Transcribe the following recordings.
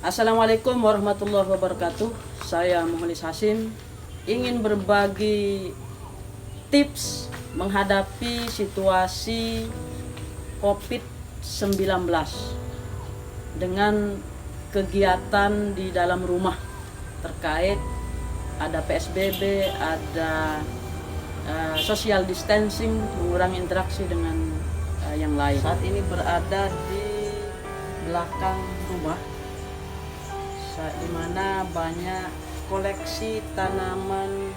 Assalamualaikum warahmatullahi wabarakatuh. Saya Muhlis Hasim ingin berbagi tips menghadapi situasi COVID-19 dengan kegiatan di dalam rumah terkait ada PSBB, ada social distancing, mengurangi interaksi dengan yang lain. Saat ini berada di belakang rumah, di mana banyak koleksi tanaman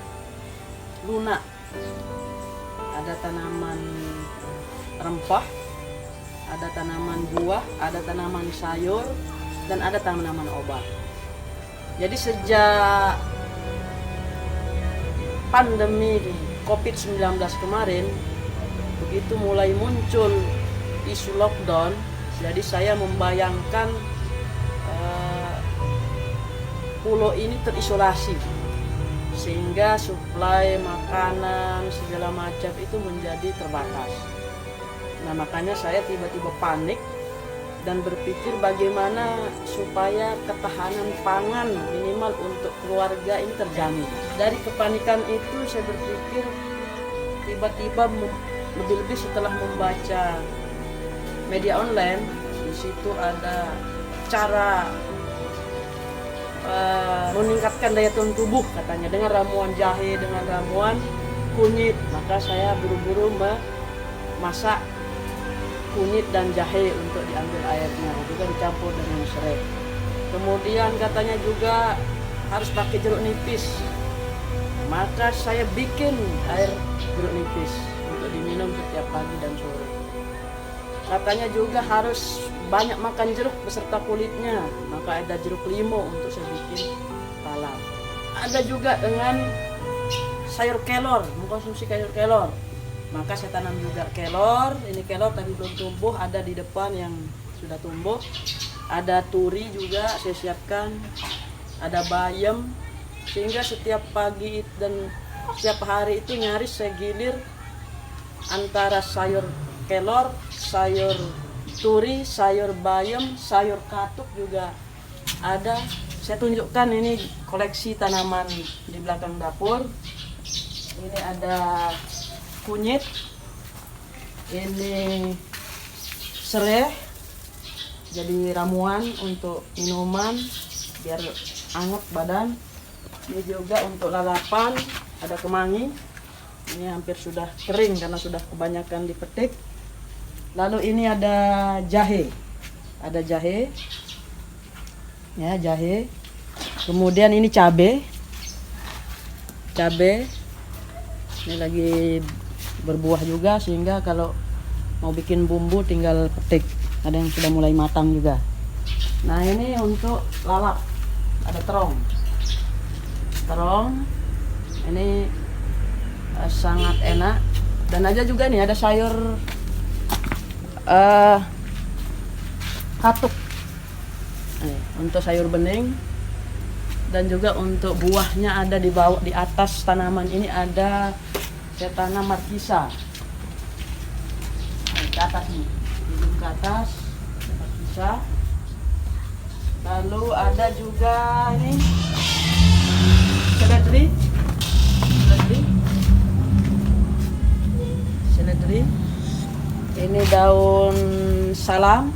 lunak. Ada tanaman rempah, ada tanaman buah, ada tanaman sayur, dan ada tanaman obat. Jadi sejak pandemi COVID-19 kemarin, begitu mulai muncul isu lockdown, jadi saya membayangkan pulau ini terisolasi, sehingga suplai makanan segala macam itu menjadi terbatas. Nah, makanya saya tiba-tiba panik dan berpikir bagaimana supaya ketahanan pangan minimal untuk keluarga ini terjamin. Dari kepanikan itu saya berpikir, tiba-tiba lebih-lebih setelah membaca media online, di situ ada cara meningkatkan daya tahan tubuh katanya dengan ramuan jahe, dengan ramuan kunyit. Maka saya buru-buru memasak kunyit dan jahe untuk diambil airnya, juga dicampur dengan serai. Kemudian katanya juga harus pakai jeruk nipis, maka saya bikin air jeruk nipis untuk diminum setiap pagi dan sore. Katanya juga harus banyak makan jeruk beserta kulitnya, maka ada jeruk limau untuk saya bikin palak. Ada juga dengan sayur kelor, mengkonsumsi sayur kelor, maka saya tanam juga kelor. Ini kelor tapi belum tumbuh, ada di depan yang sudah tumbuh. Ada turi juga saya siapkan, ada bayam, sehingga setiap pagi dan setiap hari itu nyaris saya gilir antara sayur kelor, sayur turi, sayur bayam, sayur katuk juga ada. Saya tunjukkan ini koleksi tanaman di belakang dapur. Ini ada kunyit, ini serai, jadi ramuan untuk minuman biar hangat badan. Ini juga untuk lalapan, ada kemangi. Ini hampir sudah kering karena sudah kebanyakan dipetik. Lalu ini ada jahe, ya, jahe. Kemudian ini cabai, ini lagi berbuah juga, sehingga kalau mau bikin bumbu tinggal petik. Ada yang sudah mulai matang juga. Nah, ini untuk lalap, ada terong. Ini sangat enak. Dan aja juga nih ada sayur katuk, untuk sayur bening. Dan juga untuk buahnya ada di bawah, di atas tanaman ini ada saya tanam markisa. Ke atas nih, ke atas markisa. Lalu ada juga ini seledri. Ini daun salam.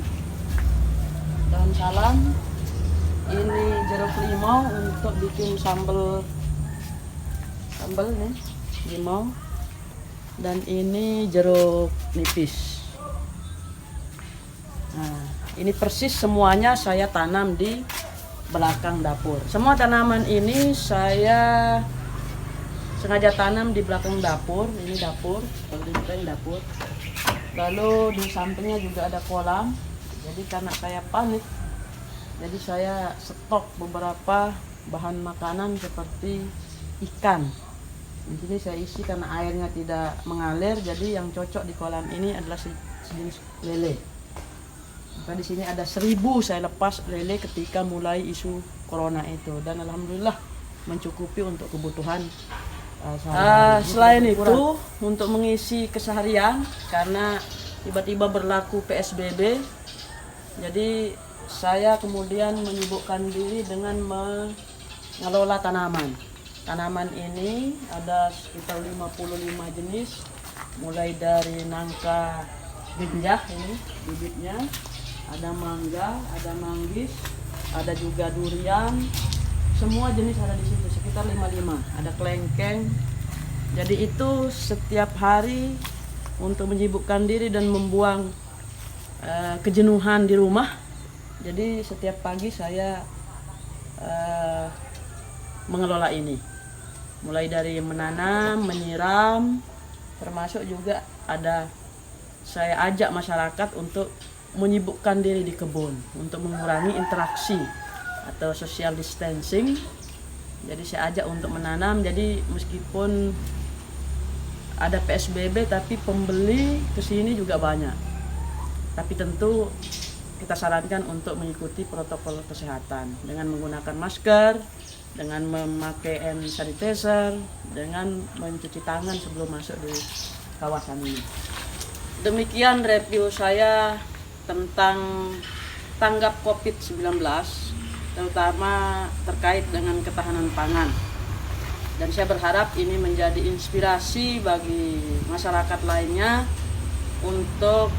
Ini jeruk limau untuk bikin sambal nih, limau. Dan ini jeruk nipis. Nah, ini persis semuanya saya tanam di belakang dapur. Semua tanaman ini saya sengaja tanam di belakang dapur. Ini dapur, ini dapur. Lalu di sampingnya juga ada kolam. Jadi karena saya panik, jadi saya stok beberapa bahan makanan seperti ikan. Di sini saya isi karena airnya tidak mengalir. Jadi yang cocok di kolam ini adalah sejenis lele. Maka di sini ada 1000 saya lepas lele ketika mulai isu corona itu, dan alhamdulillah mencukupi untuk kebutuhan selain itu untuk mengisi keseharian, karena tiba-tiba berlaku PSBB, jadi saya kemudian menyibukkan diri dengan mengelola tanaman. Tanaman ini ada sekitar 55 jenis, mulai dari nangka genjah ini bibitnya, ada mangga, ada manggis, ada juga durian, semua jenis ada di situ, sekitar 55. Ada kelengkeng. Jadi itu setiap hari untuk menyibukkan diri dan membuang kejenuhan di rumah. Jadi setiap pagi saya mengelola ini, mulai dari menanam, menyiram, termasuk juga ada saya ajak masyarakat untuk menyibukkan diri di kebun untuk mengurangi interaksi atau social distancing. Jadi saya ajak untuk menanam. Jadi meskipun ada PSBB tapi pembeli kesini juga banyak. Tapi tentu kita sarankan untuk mengikuti protokol kesehatan dengan menggunakan masker, dengan memakai hand sanitizer, dengan mencuci tangan sebelum masuk di kawasan ini. Demikian review saya tentang tanggap COVID-19, terutama terkait dengan ketahanan pangan. Dan saya berharap ini menjadi inspirasi bagi masyarakat lainnya untuk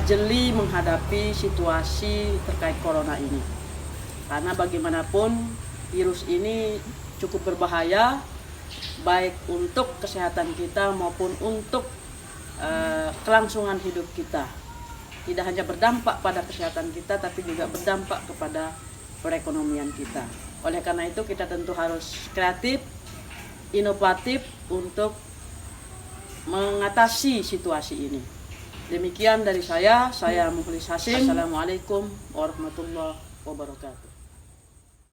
jeli menghadapi situasi terkait corona ini. Karena bagaimanapun virus ini cukup berbahaya, baik untuk kesehatan kita maupun untuk kelangsungan hidup kita. Tidak hanya berdampak pada kesehatan kita, tapi juga berdampak kepada perekonomian kita. Oleh karena itu kita tentu harus kreatif, inovatif untuk mengatasi situasi ini. Demikian dari saya Mukhlis Hasim. Assalamualaikum warahmatullahi wabarakatuh.